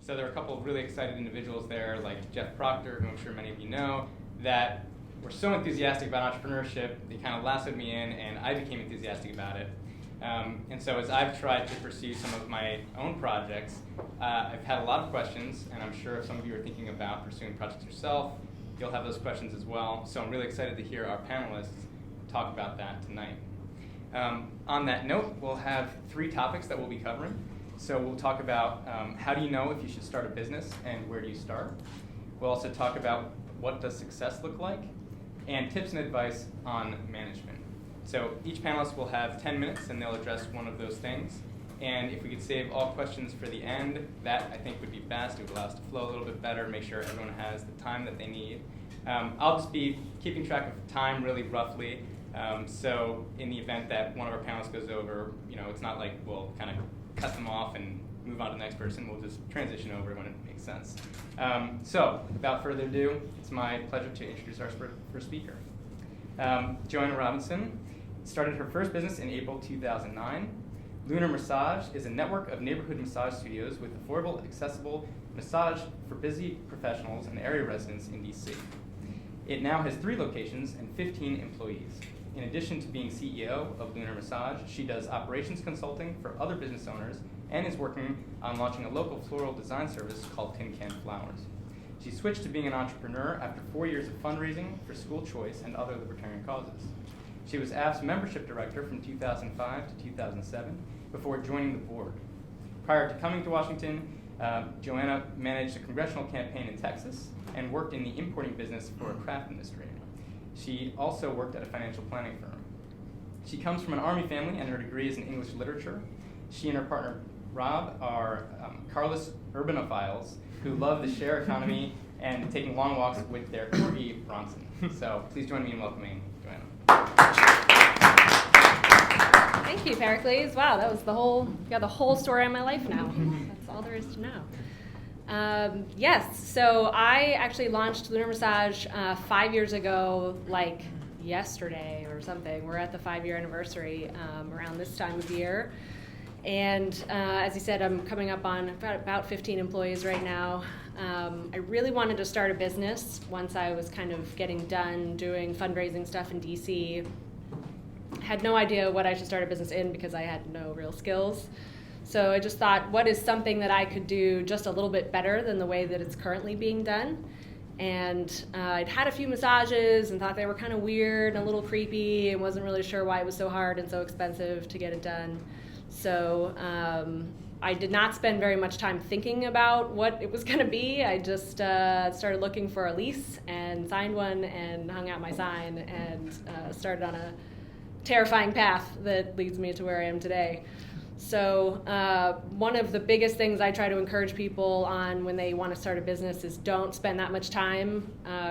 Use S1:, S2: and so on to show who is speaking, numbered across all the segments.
S1: So there are a couple of really excited individuals there, like Jeff Proctor, who I'm sure many of you know, that were so enthusiastic about entrepreneurship, they kind of lassoed me in, and I became enthusiastic about it. And so as I've tried to pursue some of my own projects, I've had a lot of questions, and I'm sure if some of you are thinking about pursuing projects yourself, you'll have those questions as well. So I'm really excited to hear our panelists talk about that tonight. On that note, we'll have 3 topics that we'll be covering. So we'll talk about how do you know if you should start a business and where do you start. We'll also talk about what does success look like, and tips and advice on management. So each panelist will have 10 minutes and they'll address one of those things. And if we could save all questions for the end, that I think would be best. It would allow us to flow a little bit better, make sure everyone has the time that they need. I'll just be keeping track of time really roughly. So in the event that one of our panelists goes over, it's not like we'll kind of cut them off and move on to the next person. We'll just transition over when it makes sense. So without further ado, it's my pleasure to introduce our first speaker. Joanna Robinson started her first business in April 2009. Lunar Massage is a network of neighborhood massage studios with affordable, accessible massage for busy professionals and area residents in DC. It now has 3 locations and 15 employees. In addition to being CEO of Lunar Massage, she does operations consulting for other business owners and is working on launching a local floral design service called Tin Can Flowers. She switched to being an entrepreneur after 4 years of fundraising for school choice and other libertarian causes. She was AF's membership director from 2005 to 2007 before joining the board. Prior to coming to Washington, Joanna managed a congressional campaign in Texas and worked in the importing business for a craft industry. She also worked at a financial planning firm. She comes from an Army family and her degree is in English literature. She and her partner, Rob, are carless urbanophiles who love the share economy and taking long walks with their corgi, Bronson. So please join me in welcoming Joanna.
S2: Thank you, Pericles. Wow, that was you got the whole story of my life now. That's all there is to know. Yes, so I actually launched Lunar Massage 5 years ago, like yesterday or something. We're at the 5-year anniversary around this time of year. And as you said, I'm coming up on about 15 employees right now. I really wanted to start a business once I was kind of getting done doing fundraising stuff in DC. Had no idea what I should start a business in because I had no real skills. So I just thought, what is something that I could do just a little bit better than the way that it's currently being done? And I'd had a few massages and thought they were kind of weird and a little creepy and wasn't really sure why it was so hard and so expensive to get it done. So I did not spend very much time thinking about what it was going to be. I just started looking for a lease and signed one and hung out my sign and started on a terrifying path that leads me to where I am today. So one of the biggest things I try to encourage people on when they want to start a business is don't spend that much time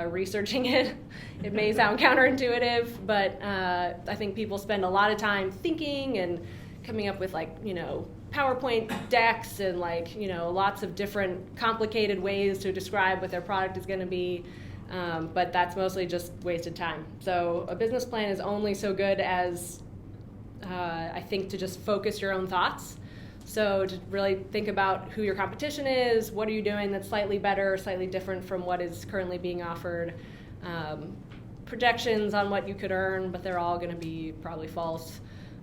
S2: researching it. It may sound counterintuitive, but I think people spend a lot of time thinking and coming up with PowerPoint decks and lots of different complicated ways to describe what their product is going to be. But that's mostly just wasted time. So a business plan is only so good as I think to just focus your own thoughts. So to really think about who your competition is, what are you doing that's slightly better, slightly different from what is currently being offered, projections on what you could earn, but they're all going to be probably false.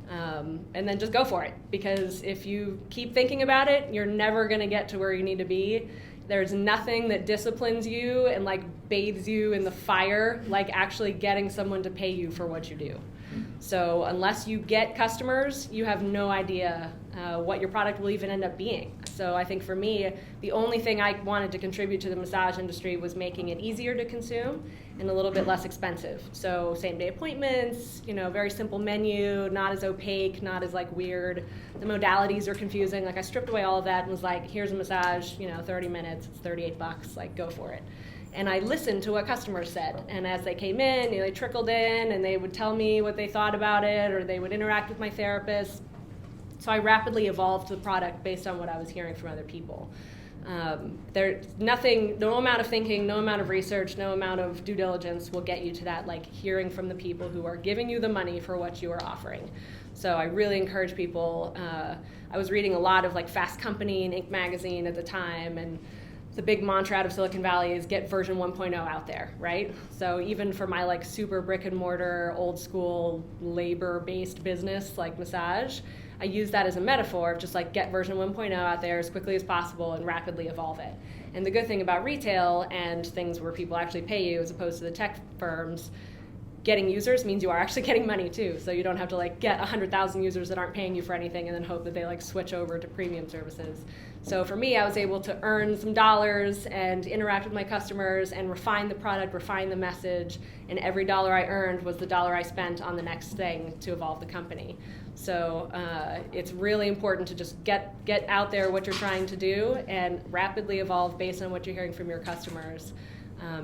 S2: And then just go for it, because if you keep thinking about it, you're never going to get to where you need to be. There's nothing that disciplines you and bathes you in the fire like actually getting someone to pay you for what you do. So unless you get customers, you have no idea what your product will even end up being. So I think for me, the only thing I wanted to contribute to the massage industry was making it easier to consume and a little bit less expensive. So same-day appointments, very simple menu, not as opaque, not as weird. The modalities are confusing. I stripped away all of that and was here's a massage, 30 minutes, it's $38, go for it. And I listened to what customers said. And as they came in, they trickled in and they would tell me what they thought about it, or they would interact with my therapist. So I rapidly evolved the product based on what I was hearing from other people. There's nothing, no amount of thinking, no amount of research, no amount of due diligence will get you to that, hearing from the people who are giving you the money for what you are offering. So I really encourage people. I was reading a lot of like Fast Company and Inc. magazine at the time, and the big mantra out of Silicon Valley is get version 1.0 out there, right? So even for my like super brick and mortar, old school, labor-based business like massage, I use that as a metaphor of just like get version 1.0 out there as quickly as possible and rapidly evolve it. And the good thing about retail and things where people actually pay you as opposed to the tech firms, getting users means you are actually getting money too. So you don't have to like get 100,000 users that aren't paying you for anything and then hope that they like switch over to premium services. So for me, I was able to earn some dollars and interact with my customers and refine the product, refine the message, and every dollar I earned was the dollar I spent on the next thing to evolve the company. So it's really important to just get out there what you're trying to do and rapidly evolve based on what you're hearing from your customers.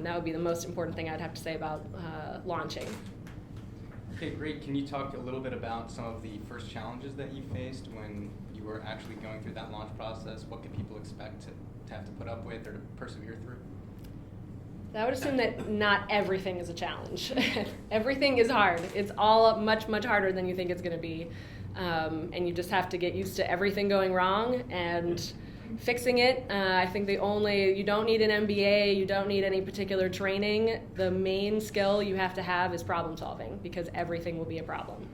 S2: That would be the most important thing I'd have to say about launching.
S1: Okay, great. Can you talk a little bit about some of the first challenges that you faced when you were actually going through that launch process? What can people expect to have to put up with or to persevere through?
S2: I would assume that not everything is a challenge. Everything is hard. It's all much, much harder than you think it's going to be. And you just have to get used to everything going wrong and fixing it. I think you don't need an MBA, you don't need any particular training. The main skill you have to have is problem solving, because everything will be a problem.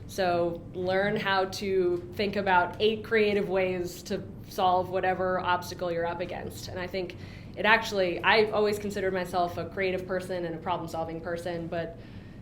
S2: So learn how to think about 8 creative ways to solve whatever obstacle you're up against. And I think I've always considered myself a creative person and a problem solving person, but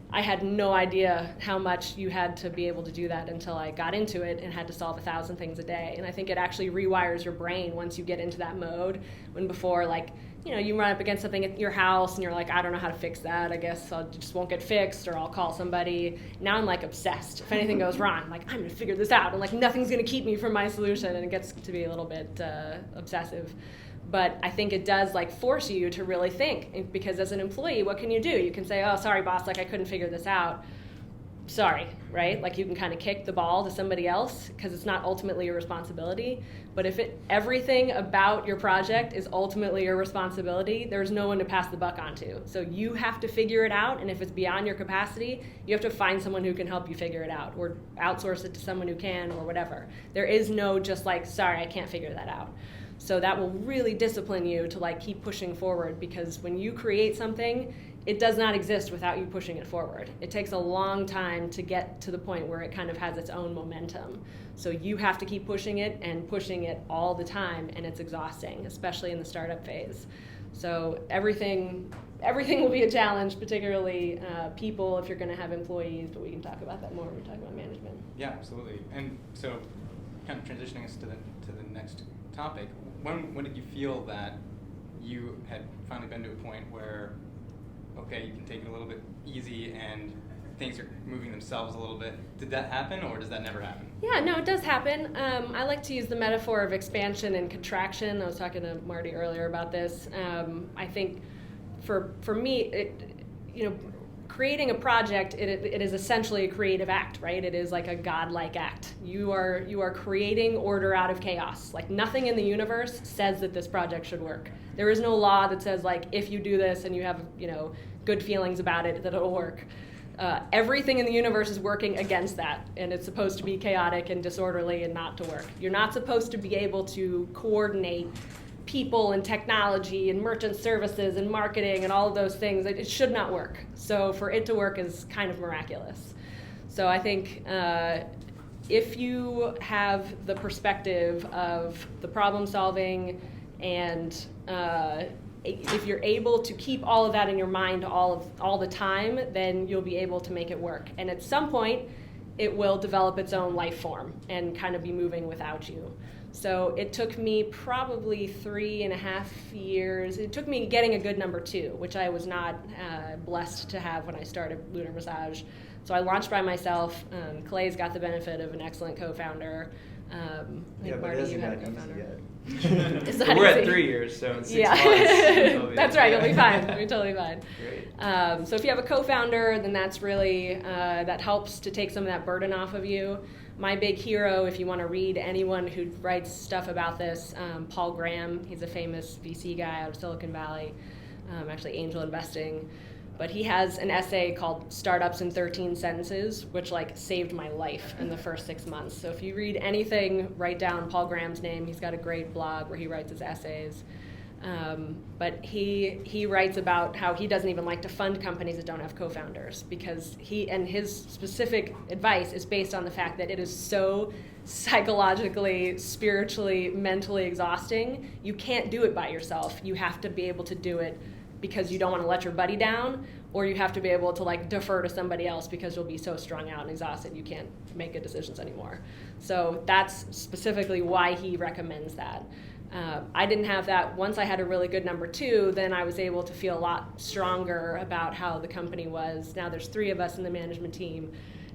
S2: I had no idea how much you had to be able to do that until I got into it and had to solve 1,000 things a day. And I think it actually rewires your brain once you get into that mode, when before, like, you run up against something at your house and you're like, I don't know how to fix that. I guess I just won't get fixed, or I'll call somebody. Now I'm like obsessed. If anything goes wrong, I'm like, I'm going to figure this out. And like nothing's going to keep me from my solution. And it gets to be a little bit obsessive. But I think it does like force you to really think, because as an employee, what can you do? You can say, oh, sorry, boss, like I couldn't figure this out. Sorry, right? Like you can kind of kick the ball to somebody else because it's not ultimately your responsibility. But if everything about your project is ultimately your responsibility, there's no one to pass the buck on to. So you have to figure it out, and if it's beyond your capacity, you have to find someone who can help you figure it out, or outsource it to someone who can, or whatever. There is no just like, sorry, I can't figure that out. So that will really discipline you to like keep pushing forward, because when you create something, it does not exist without you pushing it forward. It takes a long time to get to the point where it kind of has its own momentum. So you have to keep pushing it and pushing it all the time, and it's exhausting, especially in the startup phase. So everything will be a challenge, particularly people if you're going to have employees, but we can talk about that more when we talk about management.
S1: Yeah, absolutely. And so kind of transitioning us to the next topic, when did you feel that you had finally been to a point where, okay, you can take it a little bit easy and things are moving themselves a little bit? Did that happen, or does that never happen?
S2: Yeah, no, it does happen. I like to use the metaphor of expansion and contraction. I was talking to Marty earlier about this. I think for me, creating a project, it is essentially a creative act, right? It is like a godlike act. You are creating order out of chaos. Like nothing in the universe says that this project should work. There is no law that says like if you do this and you have good feelings about it, that it'll work. Everything in the universe is working against that, and it's supposed to be chaotic and disorderly and not to work. You're not supposed to be able to coordinate people and technology and merchant services and marketing and all of those things. It should not work. So for it to work is kind of miraculous. So I think if you have the perspective of the problem solving and if you're able to keep all of that in your mind all the time, then you'll be able to make it work. And at some point, it will develop its own life form and kind of be moving without you. So it took me probably 3.5 years. It took me getting a good number 2, which I was not blessed to have when I started Lunar Massage. So I launched by myself. Clay's got the benefit of an excellent co-founder.
S3: Marty, you had a co-founder.
S1: We're at 3 years, so in 6 months.
S2: That's right, you'll be fine. You'll be totally fine.
S1: Great.
S2: So if you have a co-founder, then that's really, that helps to take some of that burden off of you. My big hero, if you want to read anyone who writes stuff about this, Paul Graham, he's a famous VC guy out of Silicon Valley, actually angel investing. But he has an essay called Startups in 13 Sentences, which like saved my life in the first 6 months. So if you read anything, write down Paul Graham's name. He's got a great blog where he writes his essays. But he writes about how he doesn't even like to fund companies that don't have co-founders, because his specific advice is based on the fact that it is so psychologically, spiritually, mentally exhausting. You can't do it by yourself. You have to be able to do it because you don't want to let your buddy down, or you have to be able to like defer to somebody else because you'll be so strung out and exhausted you can't make good decisions anymore. So that's specifically why he recommends that. I didn't have that. Once I had a really good number 2, then I was able to feel a lot stronger about how the company was. Now there's 3 of us in the management team,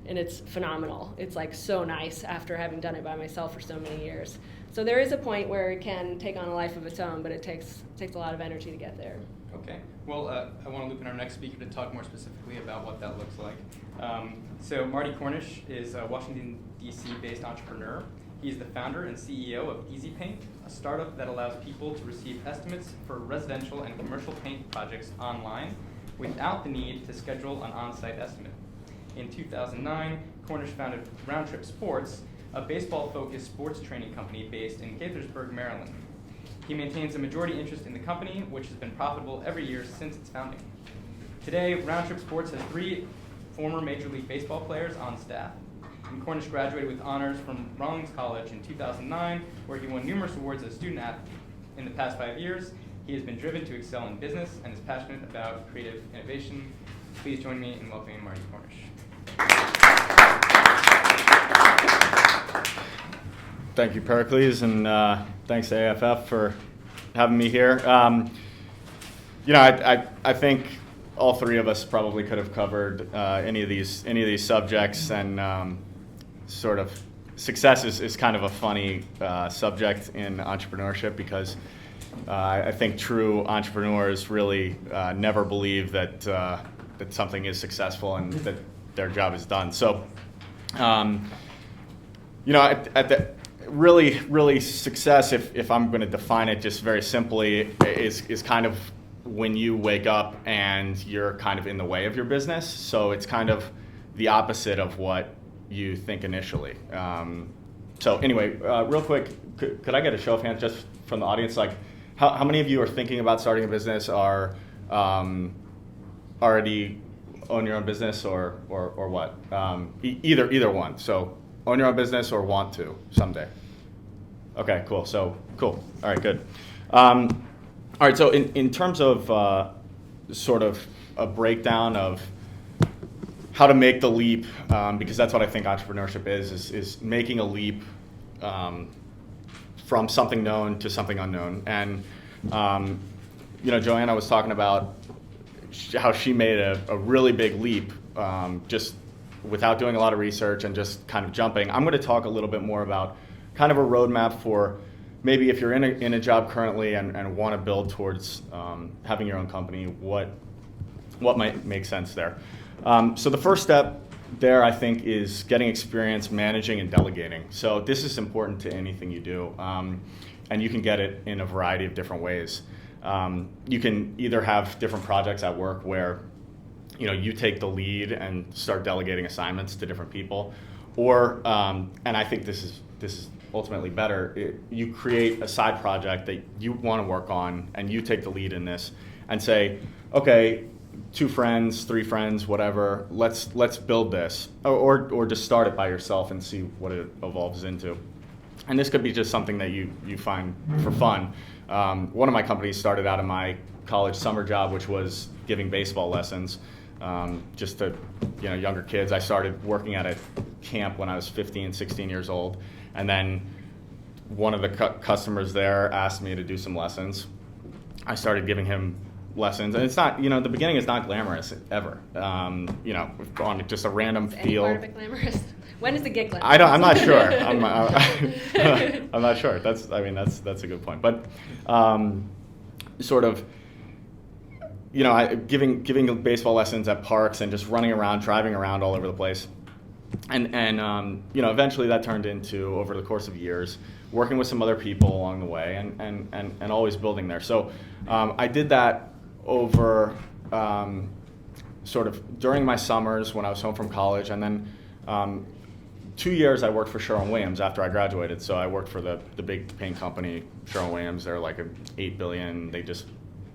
S2: and it's phenomenal. It's like so nice after having done it by myself for so many years. So there is a point where it can take on a life of its own, but it takes a lot of energy to get there.
S1: Okay. Well, I want to loop in our next speaker to talk more specifically about what that looks like. So Marty Cornish is a Washington, D.C.-based entrepreneur. He's the founder and CEO of EasyPaint, a startup that allows people to receive estimates for residential and commercial paint projects online without the need to schedule an on-site estimate. In 2009, Cornish founded Roundtrip Sports, a baseball-focused sports training company based in Gaithersburg, Maryland. He maintains a majority interest in the company, which has been profitable every year since its founding. Today, Roundtrip Sports has 3 former Major League Baseball players on staff. And Cornish graduated with honors from Rollins College in 2009, where he won numerous awards as a student athlete. In the past 5 years, he has been driven to excel in business and is passionate about creative innovation. Please join me in welcoming Marty Cornish.
S4: Thank you, Pericles, and thanks to AFF for having me here. I think all 3 of us probably could have covered any of these subjects, and sort of success is kind of a funny subject in entrepreneurship, because I think true entrepreneurs really never believe that something is successful and that their job is done. So, at the really success, if I'm going to define it just very simply, is kind of when you wake up and you're kind of in the way of your business. So it's kind of the opposite of what you think initially. So anyway, real quick, could I get a show of hands just from the audience? Like, how many of you are thinking about starting a business, are already own your own business, or what? Either one. So own your own business or want to someday. Okay, cool. So cool. All right, good. All right. So in terms of sort of a breakdown of how to make the leap, because that's what I think entrepreneurship is making a leap from something known to something unknown. And Joanna was talking about how she made a really big leap just without doing a lot of research and just kind of jumping. I'm going to talk a little bit more about kind of a roadmap for maybe if you're in a job currently and want to build towards having your own company, what might make sense there. So the first step there, I think, is getting experience managing and delegating. So this is important to anything you do, and you can get it in a variety of different ways. You can either have different projects at work where you take the lead and start delegating assignments to different people, or and I think this is ultimately better. You create a side project that you want to work on, and you take the lead in this, and say, okay, 2 friends, 3 friends, whatever. Let's build this, or just start it by yourself and see what it evolves into. And this could be just something that you find for fun. One of my companies started out in my college summer job, which was giving baseball lessons, just to younger kids. I started working at a camp when I was 15, 16 years old, and then one of the customers there asked me to do some lessons. I started giving him lessons, and it's not, the beginning is not glamorous ever. On just a random field.
S2: Any part of it glamorous? When does it get glamorous?
S4: I'm not sure. I'm not sure. That's a good point. But sort of, giving baseball lessons at parks and just running around, driving around all over the place, and eventually that turned into, over the course of years, working with some other people along the way, and always building there. So I did that over sort of during my summers when I was home from college, and then 2 years I worked for Sherwin-Williams after I graduated. So I worked for the big paint company, Sherwin-Williams. They're like $8 billion. They just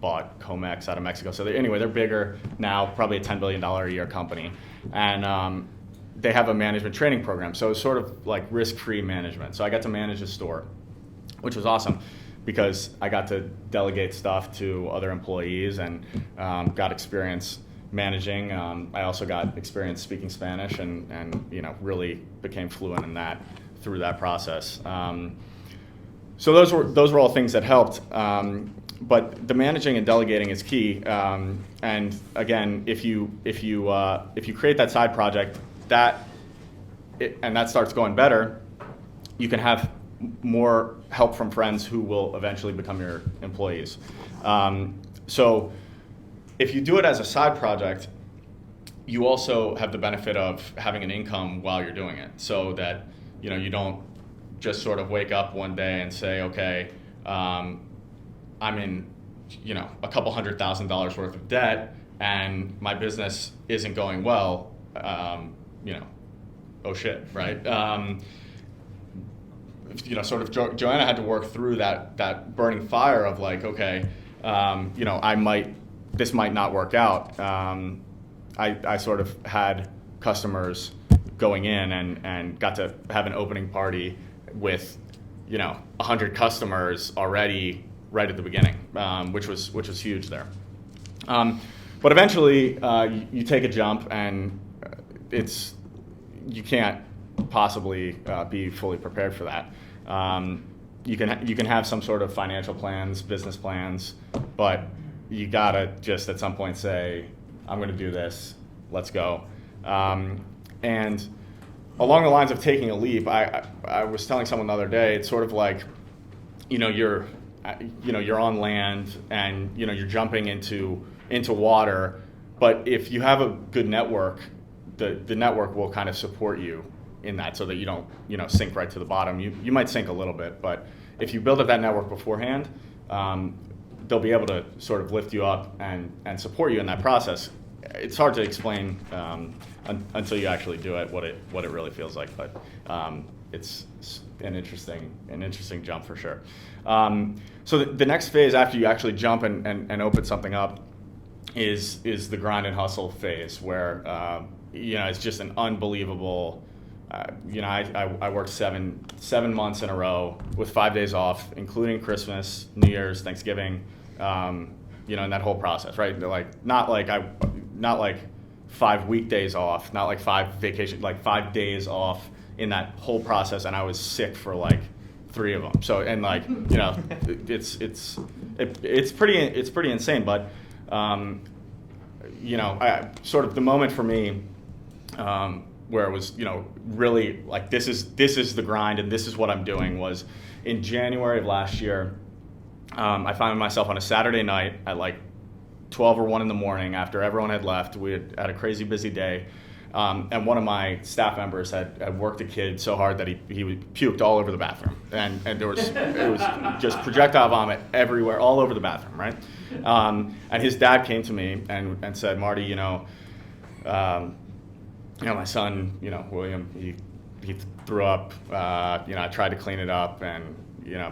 S4: bought Comex out of Mexico. So they're bigger now, probably a $10 billion a year company. And they have a management training program. So it's sort of like risk-free management. So I got to manage a store, which was awesome because I got to delegate stuff to other employees and got experience managing. I also got experience speaking Spanish and really became fluent in that through that process. So those were all things that helped. But the managing and delegating is key. And again, if you create that side project and that starts going better, you can have more help from friends who will eventually become your employees. So if you do it as a side project, you also have the benefit of having an income while you're doing it, so that you don't just sort of wake up one day and say, okay, I'm in a couple $100,000 worth of debt and my business isn't going well. Oh shit, right? Sort of Joanna had to work through that burning fire of like, okay, this might not work out. I sort of had customers going in and got to have an opening party with 100 customers already right at the beginning, which was huge there. But eventually you take a jump and you can't possibly be fully prepared for that. You can have some sort of financial plans, business plans, but you gotta just at some point say, I'm gonna do this, let's go. And along the lines of taking a leap, I was telling someone the other day, it's sort of like, you're on land and you're jumping into water, but if you have a good network, the network will kind of support you in that, so that you don't sink right to the bottom. You might sink a little bit, but if you build up that network beforehand, they'll be able to sort of lift you up and support you in that process. It's hard to explain until you actually do it what it really feels like, but it's an interesting jump for sure. So the next phase after you actually jump and open something up is the grind and hustle phase, where it's just an unbelievable. I worked seven months in a row with 5 days off, including Christmas, New Year's, Thanksgiving, in that whole process, right? Not like 5 weekdays off, not like 5 vacations, like 5 days off in that whole process, and I was sick for like 3 of them. So it's pretty insane, but I sort of the moment for me. Where it was, really like this is the grind and this is what I'm doing, was in January of last year. I found myself on a Saturday night at like 12 or 1 in the morning after everyone had left. We had a crazy busy day, and one of my staff members had worked a kid so hard that he puked all over the bathroom, and it was just projectile vomit everywhere, all over the bathroom, right? And his dad came to me and said, Marty, my son, William, he threw up. I tried to clean it up and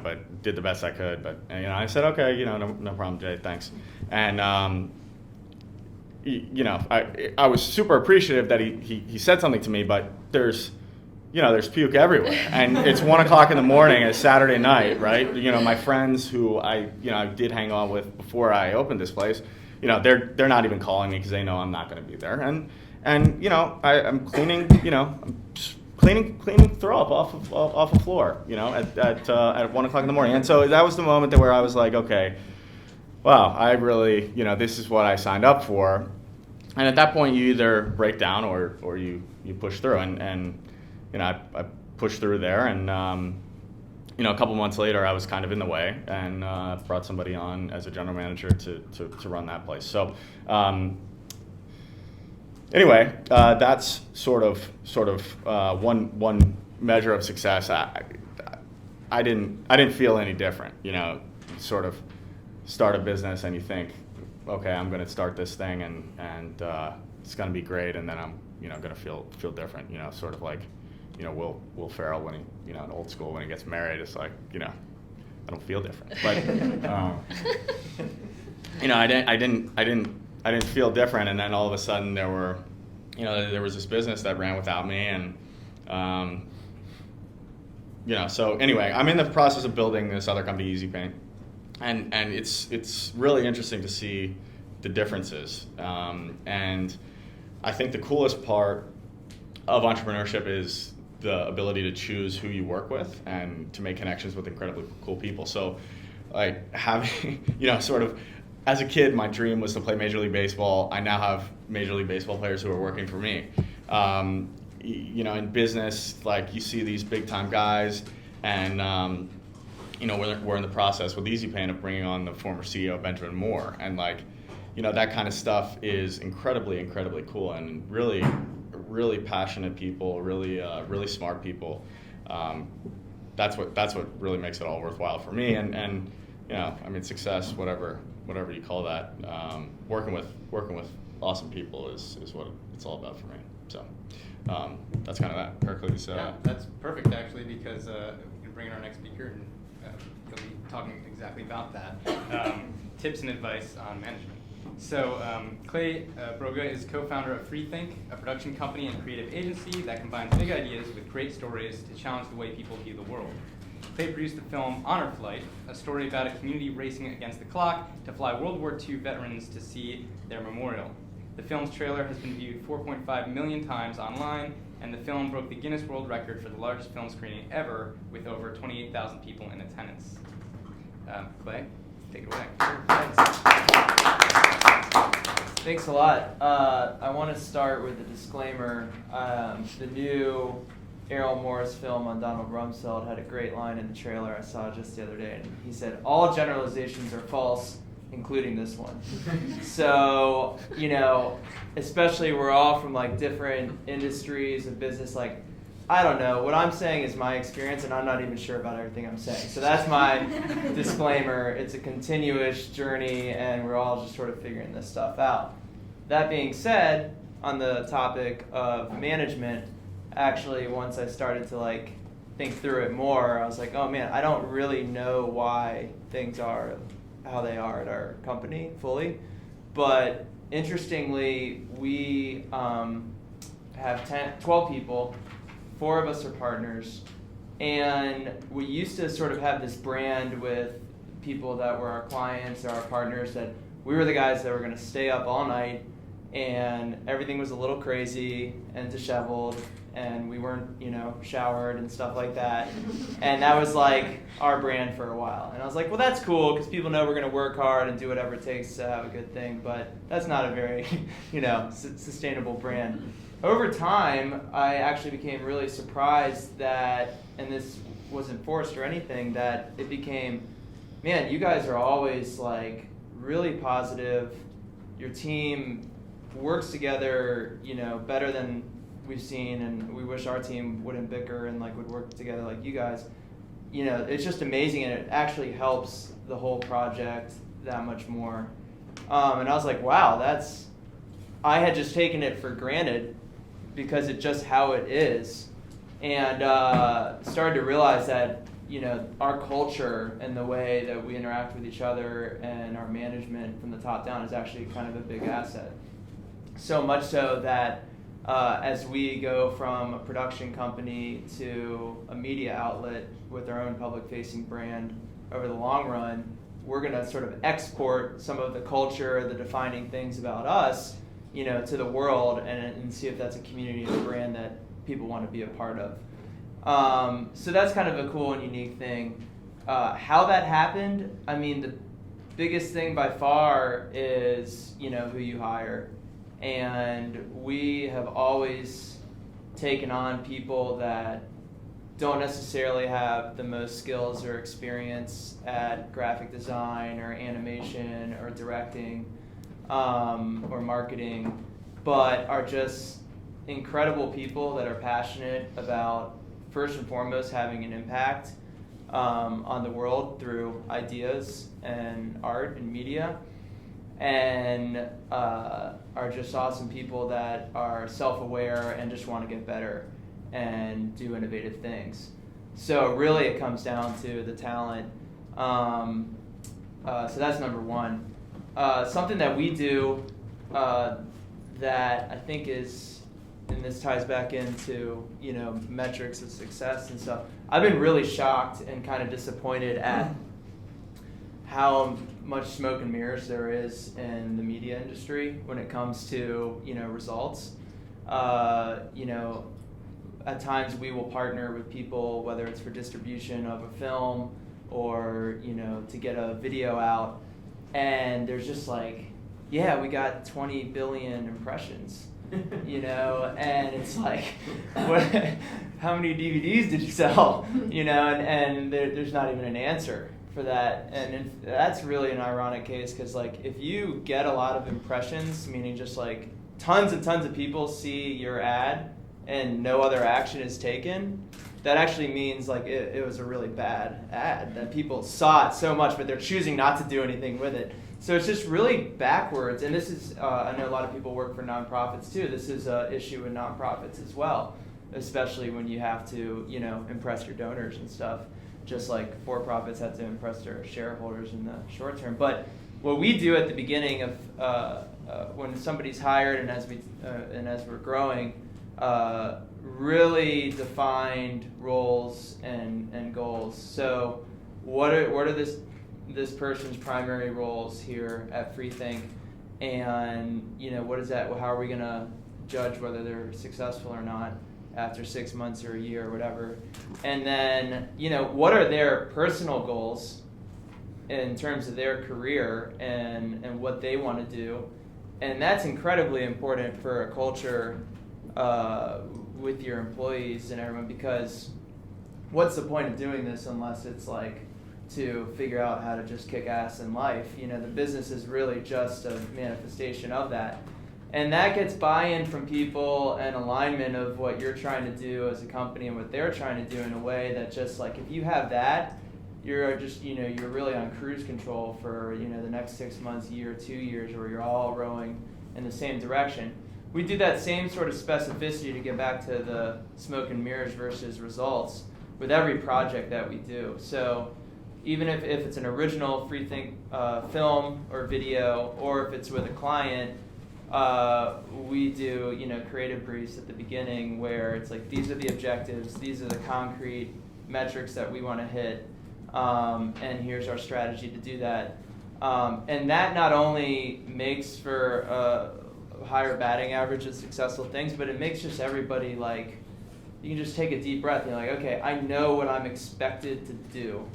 S4: but did the best I could. But I said, okay, no problem, Jay, thanks. And I was super appreciative that he said something to me. But there's puke everywhere, and it's 1 o'clock in the morning, a Saturday night, right? My friends who I did hang on with before I opened this place, they're not even calling me because they know I'm not going to be there. And I'm cleaning, cleaning throw up off a floor, at 1 o'clock in the morning. And so that was the moment where I was like, okay, wow, I really, this is what I signed up for. And at that point, you either break down or you push through. And I pushed through there. And, a couple months later, I was kind of in the way and brought somebody on as a general manager to run that place. So, anyway, that's sort of one measure of success. I didn't feel any different. Sort of start a business and you think, okay, I'm going to start this thing and it's going to be great, and then I'm, going to feel different, sort of like, Will Ferrell when he, in old school when he gets married, it's like, I don't feel different. But, I didn't feel different, and then all of a sudden there was this business that ran without me, and, so anyway, I'm in the process of building this other company, Easy Paint, and it's really interesting to see the differences, and I think the coolest part of entrepreneurship is the ability to choose who you work with and to make connections with incredibly cool people. So, like, having, sort of, as a kid, my dream was to play Major League Baseball. I now have Major League Baseball players who are working for me. In business, like, you see these big time guys, and we're in the process with Easy Paint of bringing on the former CEO Benjamin Moore, and like, that kind of stuff is incredibly, incredibly cool, and really passionate people, really smart people. That's what really makes it all worthwhile for me, and success, whatever you call that, working with awesome people is what it's all about for me. So that's kind of that. Pericles.
S1: Yeah, that's perfect actually, because we can bring in our next speaker, and he'll be talking exactly about that. Tips and advice on management. So Clay Broga is co-founder of Freethink, a production company and creative agency that combines big ideas with great stories to challenge the way people view the world. Clay produced the film Honor Flight, a story about a community racing against the clock to fly World War II veterans to see their memorial. The film's trailer has been viewed 4.5 million times online, and the film broke the Guinness World Record for the largest film screening ever, with over 28,000 people in attendance. Clay, take it away.
S3: Thanks a lot. I want to start with a disclaimer. The new Errol Morris film on Donald Rumsfeld had a great line in the trailer I saw just the other day, and he said, "All generalizations are false, including this one." So, especially we're all from like different industries of business, like, I don't know, what I'm saying is my experience, and I'm not even sure about everything I'm saying. So that's my disclaimer. It's a continuous journey, and we're all just sort of figuring this stuff out. That being said, on the topic of management, actually, once I started to think through it more, I was like, oh man, I don't really know why things are how they are at our company fully. But interestingly, we have 12 people. 4 of us are partners, and we used to sort of have this brand with people that were our clients or our partners, that we were the guys that were going to stay up all night, and everything was a little crazy and disheveled, and we weren't, showered and stuff like that. And that was like our brand for a while. And I was like, well, that's cool, because people know we're going to work hard and do whatever it takes to have a good thing, but that's not a very, sustainable brand. Over time, I actually became really surprised that, and this wasn't forced or anything, that it became, man, you guys are always really positive. Your team works together, better than we've seen, and we wish our team wouldn't bicker and would work together like you guys. It's just amazing, and it actually helps the whole project that much more. And I was like, wow, I had just taken it for granted, because it's just how it is, and started to realize that our culture and the way that we interact with each other and our management from the top down is actually kind of a big asset. So much so that as we go from a production company to a media outlet with our own public-facing brand, over the long run, we're going to sort of export some of the culture, the defining things about us, to the world, and see if that's a community and a brand that people want to be a part of. So that's kind of a cool and unique thing. How that happened, the biggest thing by far is, who you hire. And we have always taken on people that don't necessarily have the most skills or experience at graphic design or animation or directing, or marketing, but are just incredible people that are passionate about, first and foremost, having an impact on the world through ideas and art and media. and are just awesome people that are self-aware and just want to get better and do innovative things. So really it comes down to the talent. So that's number one. Something that we do that I think is, and this ties back into, metrics of success and stuff. I've been really shocked and kind of disappointed at how much smoke and mirrors there is in the media industry when it comes to, results. At times we will partner with people, whether it's for distribution of a film or, to get a video out, and there's just like, yeah, we got 20 billion impressions. And it's like, how many DVDs did you sell? And there's not even an answer for that. And that's really an ironic case, because like if you get a lot of impressions, meaning just like tons and tons of people see your ad and no other action is taken, that actually means like it was a really bad ad, that people saw it so much, but they're choosing not to do anything with it. So it's just really backwards, and this is, I know a lot of people work for nonprofits too. This is an issue with nonprofits as well, especially when you have to, impress your donors and stuff, just like for-profits have to impress their shareholders in the short term. But what we do at the beginning of when somebody's hired and as we're growing, really defined roles and goals. So what are this person's primary roles here at Freethink, and what is that? How are we gonna judge whether they're successful or not after 6 months or a year or whatever? And then what are their personal goals in terms of their career and what they want to do? And that's incredibly important for a culture with your employees and everyone, because what's the point of doing this unless it's like to figure out how to just kick ass in life? The business is really just a manifestation of that. And that gets buy-in from people and alignment of what you're trying to do as a company and what they're trying to do in a way that just like, if you have that, you're just, you're really on cruise control for, the next 6 months, year, 2 years, where you're all rowing in the same direction. We do that same sort of specificity, to get back to the smoke and mirrors versus results, with every project that we do. So even if it's an original Freethink film or video, or if it's with a client, we do creative briefs at the beginning where it's like, these are the objectives, these are the concrete metrics that we want to hit, and here's our strategy to do that. And that not only makes for higher batting average of successful things, but it makes just everybody like, you can just take a deep breath and you're like, okay, I know what I'm expected to do.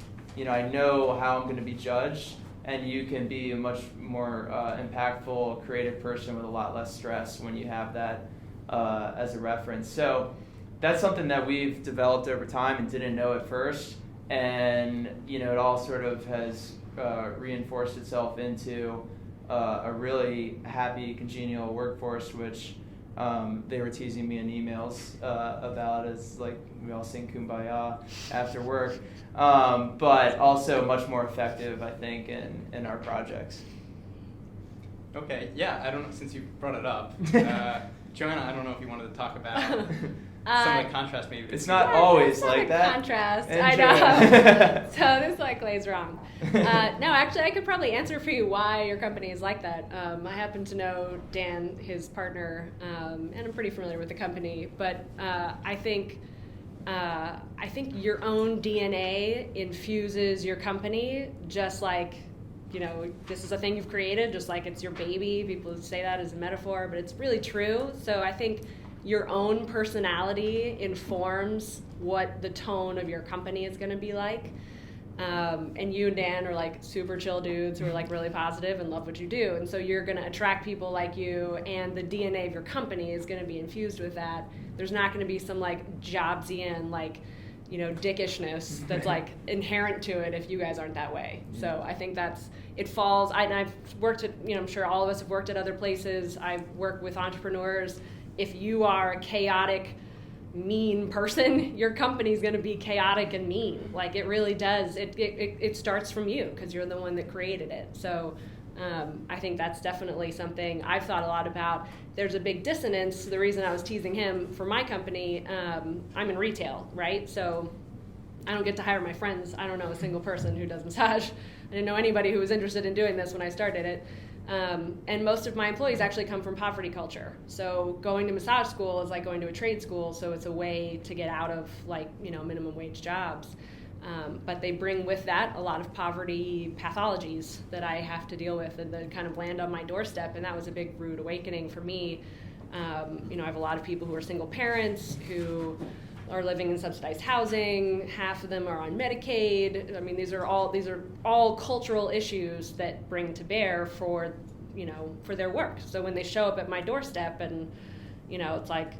S3: I know how I'm going to be judged, and you can be a much more impactful, creative person with a lot less stress when you have that as a reference. So that's something that we've developed over time and didn't know at first, and it all sort of has reinforced itself into a really happy, congenial workforce, which they were teasing me in emails about, as like we all sing Kumbaya after work, but also much more effective, I think, in our projects.
S1: Okay, yeah, I don't know, since you brought it up, Joanna, I don't know if you wanted to talk about some of the contrast maybe.
S3: It's not always like that.
S2: Contrast, I know. So this is why Clay's wrong. No, actually, I could probably answer for you why your company is like that. I happen to know Dan, his partner, and I'm pretty familiar with the company. But I think your own DNA infuses your company, just like, this is a thing you've created, just like it's your baby. People say that as a metaphor, but it's really true. So I think your own personality informs what the tone of your company is going to be like. And you and Dan are like super chill dudes who are like really positive and love what you do. And so you're going to attract people like you, and the DNA of your company is going to be infused with that. There's not going to be some like Jobsian, like, dickishness that's like inherent to it if you guys aren't that way. So I think it falls, and I've worked at, I'm sure all of us have worked at other places. I've worked with entrepreneurs. If you are a chaotic, mean person, your company's going to be chaotic and mean. Like, it really does. It starts from you because you're the one that created it. So I think that's definitely something I've thought a lot about. There's a big dissonance. The reason I was teasing him for my company, I'm in retail, right? So I don't get to hire my friends. I don't know a single person who does massage. I didn't know anybody who was interested in doing this when I started it. And most of my employees actually come from poverty culture. So going to massage school is like going to a trade school, so it's a way to get out of, like, minimum wage jobs. But they bring with that a lot of poverty pathologies that I have to deal with and that kind of land on my doorstep, and that was a big rude awakening for me. I have a lot of people who are single parents who are living in subsidized housing. Half of them are on Medicaid. I mean, these are all cultural issues that bring to bear for their work. So when they show up at my doorstep and, it's like,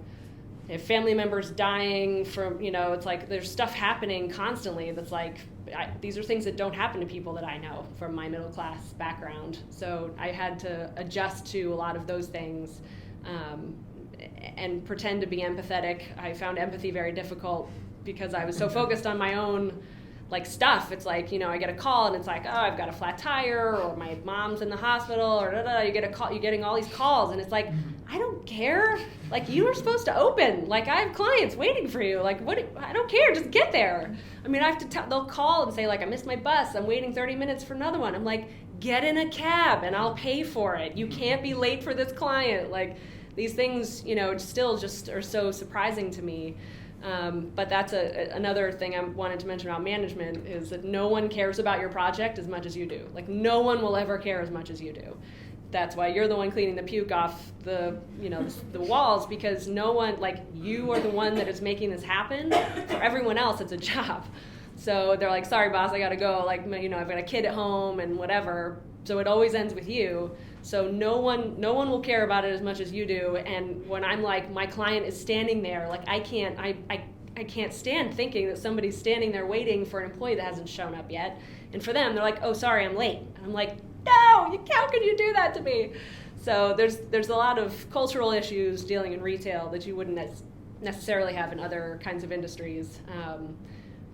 S2: if family members dying from, it's like there's stuff happening constantly that's like, these are things that don't happen to people that I know from my middle class background. So I had to adjust to a lot of those things. And pretend to be empathetic. I found empathy very difficult because I was so focused on my own stuff. It's like, I get a call and it's like, oh, I've got a flat tire, or my mom's in the hospital, or you get a call, you're getting all these calls, and it's like, I don't care. Like, you are supposed to open. Like, I have clients waiting for you. Like, what? I don't care. Just get there. I mean, I have to they'll call and say, like, I missed my bus. I'm waiting 30 minutes for another one. I'm like, get in a cab and I'll pay for it. You can't be late for this client. Like, these things, still just are so surprising to me. But that's another thing I wanted to mention about management is that no one cares about your project as much as you do. Like, no one will ever care as much as you do. That's why you're the one cleaning the puke off the walls, because no one, like, you are the one that is making this happen. For everyone else, it's a job. So they're like, sorry, boss, I got to go. Like, I've got a kid at home and whatever. So it always ends with you. So no one will care about it as much as you do. And when I'm like, my client is standing there, like, I can't stand thinking that somebody's standing there waiting for an employee that hasn't shown up yet. And for them, they're like, oh, sorry, I'm late. And I'm like, no, how could you do that to me? So there's a lot of cultural issues dealing in retail that you wouldn't necessarily have in other kinds of industries.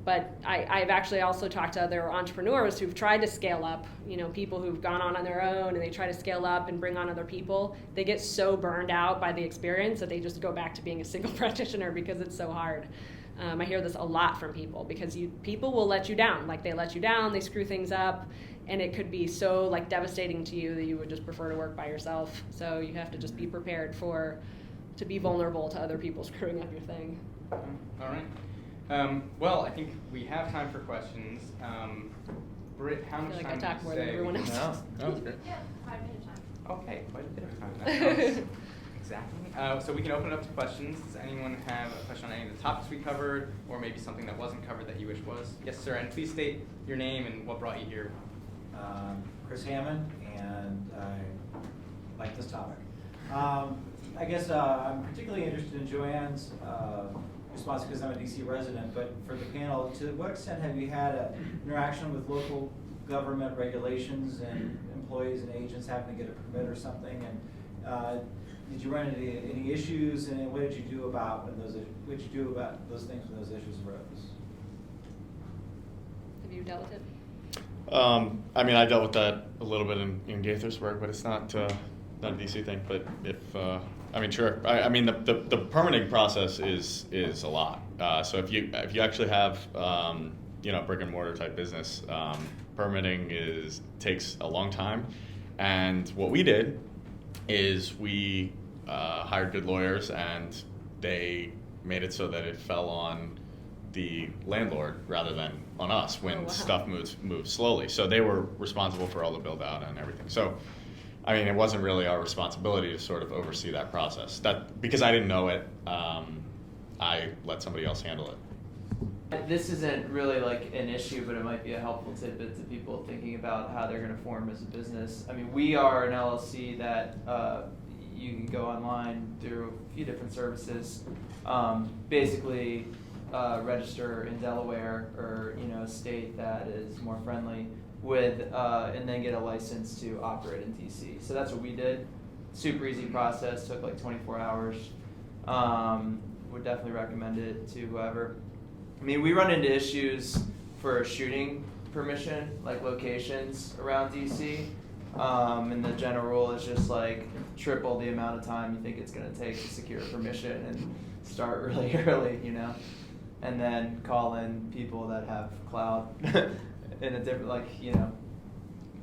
S2: But I've actually also talked to other entrepreneurs who've tried to scale up, people who've gone on their own and they try to scale up and bring on other people. They get so burned out by the experience that they just go back to being a single practitioner because it's so hard. I hear this a lot from people because people will let you down. Like, they let you down, they screw things up, and it could be so, like, devastating to you that you would just prefer to work by yourself. So you have to just be prepared to be vulnerable to other people screwing up your thing.
S1: All right. Well, I think we have time for questions. Britt, how much time
S2: I talk
S1: did
S2: more
S1: you
S2: than
S1: say?
S2: everyone else.
S4: No, that was great.
S5: Yeah, 5 minute time.
S1: Okay, quite a bit of time. That sounds exactly. So we can open it up to questions. Does anyone have a question on any of the topics we covered, or maybe something that wasn't covered that you wish was? Yes, sir, and please state your name and what brought you here.
S6: Chris Hammond, and I like this topic. I guess I'm particularly interested in Joanne's response because I'm a DC resident, but for the panel, to what extent have you had an interaction with local government regulations and employees and agents having to get a permit or something? And did you run into any issues, and what did you do about those things when those issues arose?
S2: Have you dealt with it?
S4: I mean, I dealt with that a little bit in Gaither's work, but it's not a DC thing. But if I mean, sure. I mean, the permitting process is a lot. So if you actually have brick and mortar type business, permitting takes a long time. And what we did is we hired good lawyers, and they made it so that it fell on the landlord rather than on us when stuff moves slowly. So they were responsible for all the build out and everything. So, I mean, it wasn't really our responsibility to sort of oversee that process. Because I didn't know it, I let somebody else handle it.
S3: This isn't really like an issue, but it might be a helpful tidbit to people thinking about how they're going to form as a business. I mean, we are an LLC that you can go online through a few different services. Basically, register in Delaware or a state that is more friendly with, and then get a license to operate in DC. So that's what we did. Super easy process. Took like 24 hours. would definitely recommend it to whoever. I mean, we run into issues for shooting permission, like locations around DC. And the general rule is just like triple the amount of time you think it's going to take to secure permission and start really early, you know? And then call in people that have clout in a different, like, you know,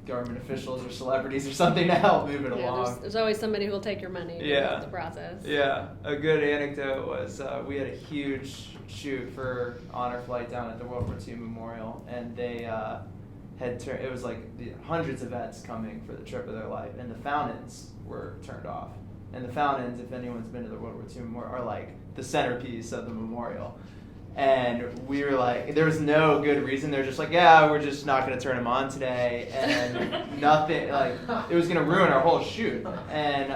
S3: government officials or celebrities or something to help move it along.
S2: There's always somebody who will take your money to help the process.
S3: Yeah, a good anecdote was we had a huge shoot for honor flight down at the World War II Memorial, and they it was like hundreds of vets coming for the trip of their life, and the fountains were turned off. And the fountains, if anyone's been to the World War II Memorial, are like the centerpiece of the memorial. And we were like, there was no good reason. They're just like, yeah, we're just not going to turn them on today. And nothing, like, it was going to ruin our whole shoot. And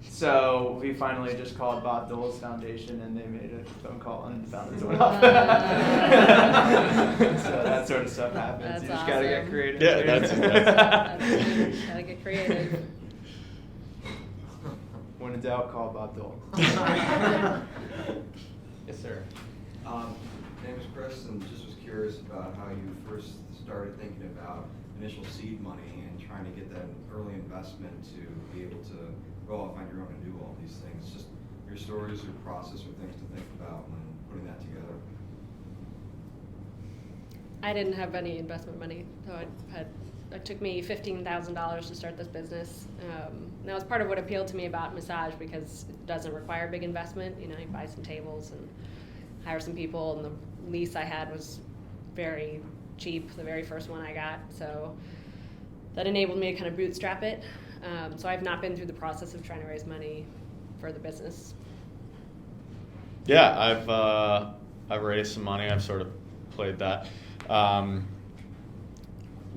S3: so we finally just called Bob Dole's foundation, and they made a phone call, and the fountains went off. So that sort of stuff happens.
S2: That's
S3: You just got to get creative.
S4: Yeah, that's
S2: Gotta get creative.
S3: When in doubt, call Bob Dole.
S1: Yes, sir.
S5: My name is Chris, and just was curious about how you first started thinking about initial seed money and trying to get that early investment to be able to go off on your own and do all these things. Just your stories, your process, or things to think about when putting that together.
S2: I didn't have any investment money, so it took me $15,000 to start this business. That was part of what appealed to me about massage, because it doesn't require big investment. You know, you buy some tables and hire some people, and the lease I had was very cheap, the very first one I got. So that enabled me to kind of bootstrap it. So I've not been through the process of trying to raise money for the business.
S4: Yeah, I've raised some money. I've sort of played that.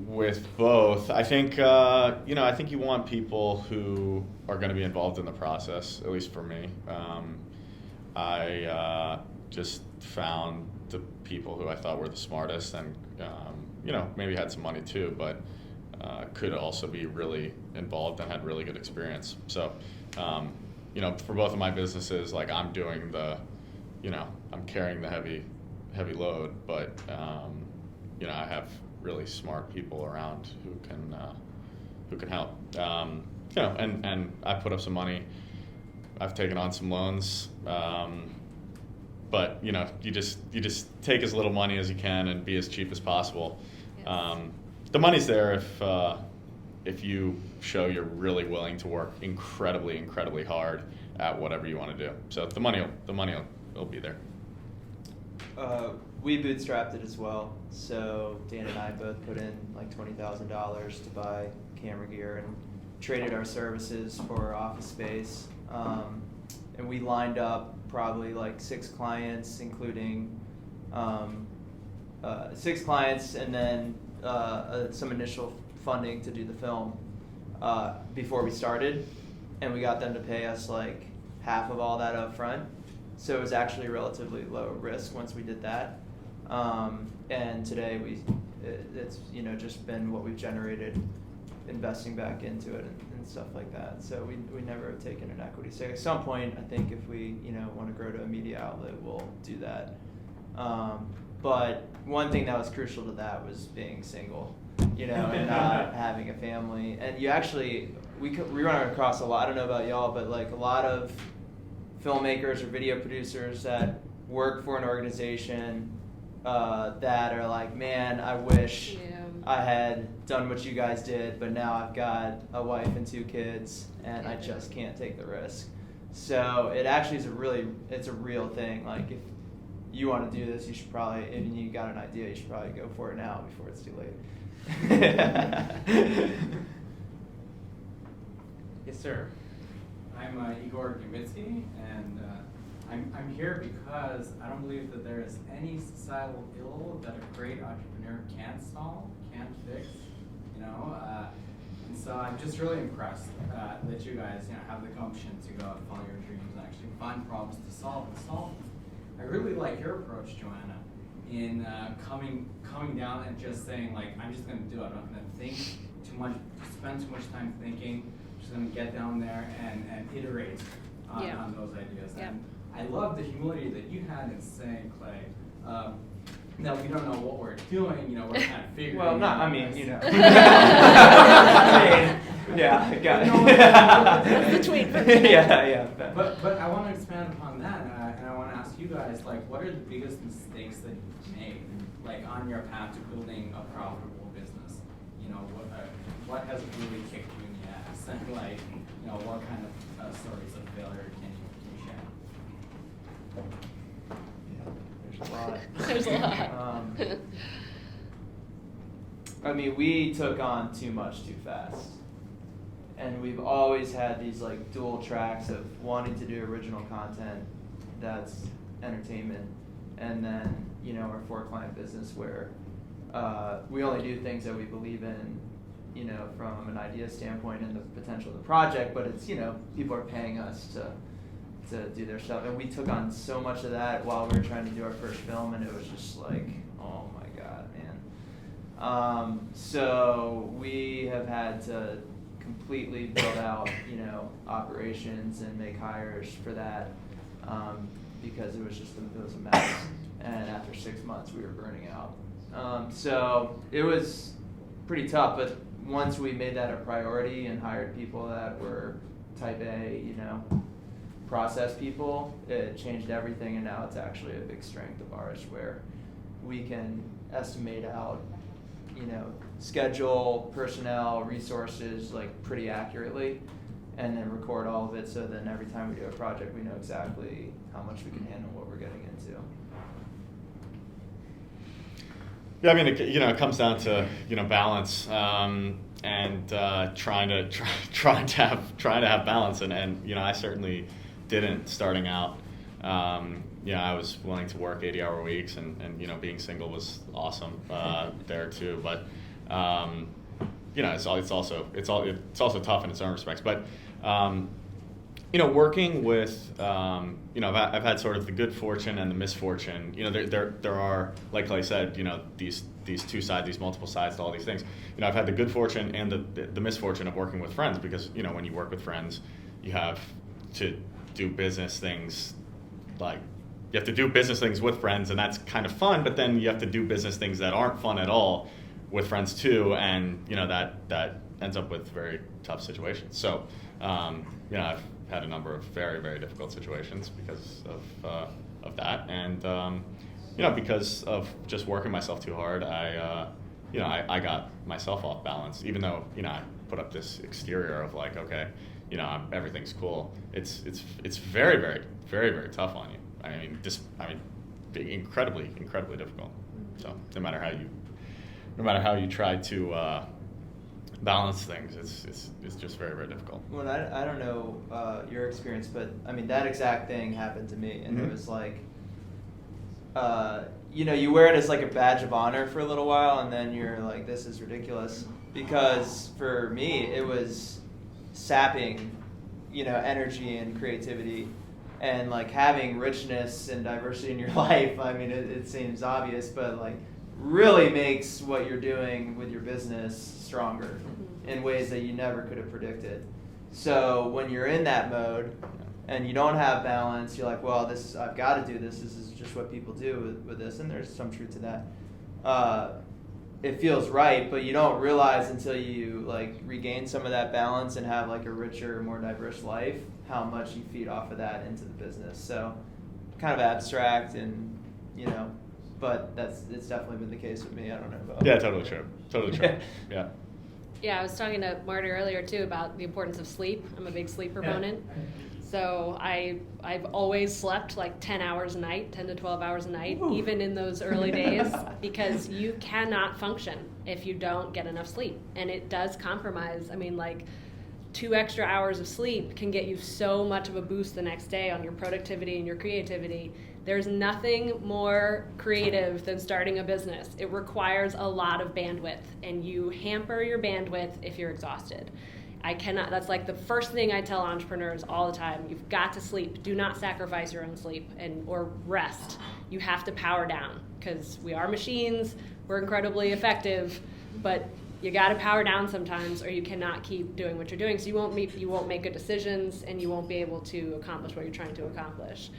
S4: With both, I think I think you want people who are going to be involved in the process. At least for me, I just found the people who I thought were the smartest, and maybe had some money too, but could also be really involved and had really good experience. So, for both of my businesses, like I'm doing I'm carrying the heavy load, but I have really smart people around who can help. And I put up some money. I've taken on some loans, but you just take as little money as you can and be as cheap as possible.
S2: Yes.
S4: The money's there if you show you're really willing to work incredibly hard at whatever you want to do. So the money will be there.
S3: We bootstrapped it as well. So Dan and I both put in like $20,000 to buy camera gear and traded our services for office space. And we lined up probably like 6 clients, including 6 clients, and then some initial funding to do the film before we started. And we got them to pay us like half of all that up front. So it was actually relatively low risk once we did that. And today it's just been what we've generated investing back into it and stuff like that. So we never have taken an equity. So at some point, I think if we want to grow to a media outlet, we'll do that. But one thing that was crucial to that was being single, and not having a family. And we run across a lot. I don't know about y'all, but like a lot of filmmakers or video producers that work for an organization that are like, man, I wish I had done what you guys did, but now I've got a wife and 2 kids, and I just can't take the risk. So it actually is it's a real thing. Like if you want to do this, you should probably, if you got an idea, you should probably go for it now before it's too late.
S1: Yes, sir.
S7: I'm Igor Gumitsky, and I'm here because I don't believe that there is any societal ill that a great entrepreneur can't solve, can't fix, and so I'm just really impressed that you guys, have the gumption to go out and follow your dreams and actually find problems to solve and solve them. I really like your approach, Joanna, in coming down and just saying, like, I'm just going to do it. I'm not going to think too much, spend too much time thinking. I'm just going to get down there and iterate on those ideas.
S2: Yeah.
S7: And I love the humility that you had in saying, Clay, that we don't know what we're doing, you know, we're kind of figuring
S3: Well, not,
S7: out
S3: I mean,
S7: this.
S3: you know. I mean, yeah, I got it.
S2: That's the tweet for today.
S3: Yeah.
S7: But I want to expand upon that, and I want to ask you guys, like, what are the biggest mistakes that you've made, like, on your path to building a profitable business? You know, what has really kicked you in the ass, and like, you know, what kind of stories of failure can you share?
S3: There's a lot.
S2: There's a lot.
S3: I mean, we took on too much too fast. And we've always had these like dual tracks of wanting to do original content that's entertainment, and then, you know, our for-client business where we only do things that we believe in, you know, from an idea standpoint and the potential of the project, but it's, you know, people are paying us to do their stuff. And we took on so much of that while we were trying to do our first film, and it was just like, oh my God, man. So we have had to completely build out, you know, operations and make hires for that, because it was a mess. And after 6 months, we were burning out. So it was pretty tough, but once we made that a priority and hired people that were type A, you know, process people, it changed everything, and now it's actually a big strength of ours where we can estimate out, you know, schedule, personnel, resources, like pretty accurately, and then record all of it, so then every time we do a project, we know exactly how much we can handle, what we're getting into.
S4: Yeah, I mean, it comes down to, you know, balance, and trying to have balance, and you know, I certainly didn't starting out. You know, I was willing to work 80-hour weeks, and you know, being single was awesome there too. But you know, it's also tough in its own respects. But you know, working with you know, I've had sort of the good fortune and the misfortune. You know, there are, like Clay said, you know, these two sides, these multiple sides to all these things. You know, I've had the good fortune and the misfortune of working with friends, because you know, when you work with friends, you have to do business things, like you have to do business things with friends, and that's kind of fun, but then you have to do business things that aren't fun at all with friends too, and you know, that ends up with very tough situations. So you know, I've had a number of very, very difficult situations because of that, and you know, because of just working myself too hard, you know, I got myself off balance, even though, you know, I put up this exterior of like, okay, you know, everything's cool. It's very, very, very, very tough on you. I mean, incredibly, incredibly difficult. So no matter how you try to balance things, it's just very, very difficult.
S3: Well, I don't know your experience, but I mean, that exact thing happened to me, and it was like, you know, you wear it as like a badge of honor for a little while, and then you're like, this is ridiculous. Because for me, it was sapping, you know, energy and creativity, and like having richness and diversity in your life. I mean, it seems obvious, but like really makes what you're doing with your business stronger in ways that you never could have predicted. So when you're in that mode and you don't have balance, you're like, well, I've got to do this. This is just what people do with this, and there's some truth to that. It feels right, but you don't realize until you like regain some of that balance and have like a richer, more diverse life, how much you feed off of that into the business. So kind of abstract, and you know, but it's definitely been the case with me. I don't know about.
S4: Yeah, totally true. Yeah.
S2: Yeah, I was talking to Marty earlier too about the importance of sleep. I'm a big sleep proponent. So I've always slept like 10 hours a night, 10 to 12 hours a night, even in those early days, because you cannot function if you don't get enough sleep. And it does compromise. I mean, like 2 extra hours of sleep can get you so much of a boost the next day on your productivity and your creativity. There's nothing more creative than starting a business. It requires a lot of bandwidth, and you hamper your bandwidth if you're exhausted. That's like the first thing I tell entrepreneurs all the time. You've got to sleep. Do not sacrifice your own sleep or rest. You have to power down, because we are machines. We're incredibly effective, but you got to power down sometimes, or you cannot keep doing what you're doing. So you won't make good decisions, and you won't be able to accomplish what you're trying to accomplish.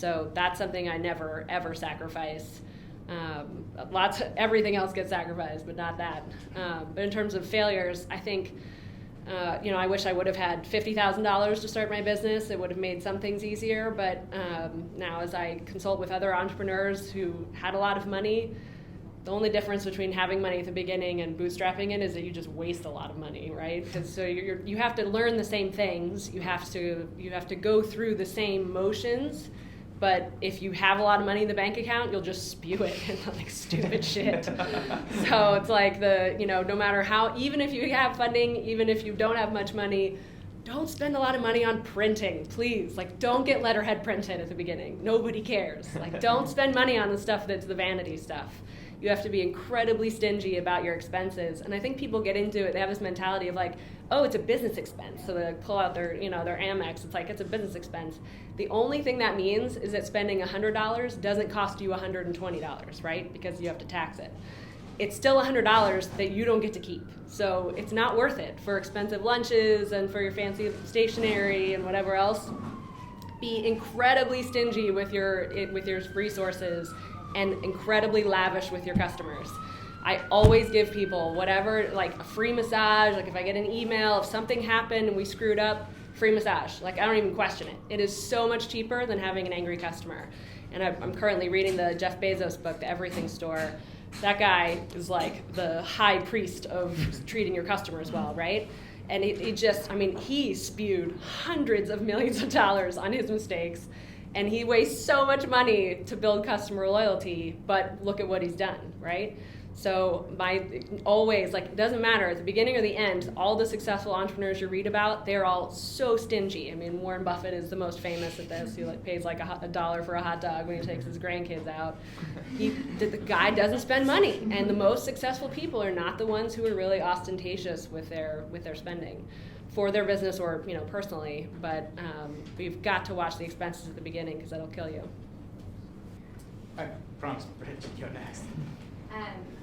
S2: So that's something I never, ever sacrifice. Everything else gets sacrificed, but not that. But in terms of failures, I think, I wish I would have had $50,000 to start my business. It would have made some things easier. But now as I consult with other entrepreneurs who had a lot of money, the only difference between having money at the beginning and bootstrapping it is that you just waste a lot of money, right? Because so you have to learn the same things. You have to go through the same motions. But if you have a lot of money in the bank account, you'll just spew it into like stupid shit. So it's like no matter how, even if you have funding, even if you don't have much money, don't spend a lot of money on printing, please. Like, don't get letterhead printed at the beginning. Nobody cares. Like, don't spend money on the stuff that's the vanity stuff. You have to be incredibly stingy about your expenses. And I think people get into it, they have this mentality of like, oh, it's a business expense. So they pull out their Amex, it's like, it's a business expense. The only thing that means is that spending $100 doesn't cost you $120, right? Because you have to tax it. It's still $100 that you don't get to keep. So it's not worth it for expensive lunches and for your fancy stationery and whatever else. Be incredibly stingy with your resources and incredibly lavish with your customers. I always give people whatever, like a free massage, like if I get an email, if something happened and we screwed up, free massage. Like, I don't even question it. It is so much cheaper than having an angry customer. And I'm currently reading the Jeff Bezos book, The Everything Store. That guy is like the high priest of treating your customers well, right? And he spewed hundreds of millions of dollars on his mistakes. And he wastes so much money to build customer loyalty, but look at what he's done, right? So it doesn't matter, at the beginning or the end, all the successful entrepreneurs you read about, they're all so stingy. I mean, Warren Buffett is the most famous at this. He pays like $1 for a hot dog when he takes his grandkids out. The guy doesn't spend money, and the most successful people are not the ones who are really ostentatious with their spending for their business or personally, but we've got to watch the expenses at the beginning because that'll kill you.
S1: I promise Britt to go next.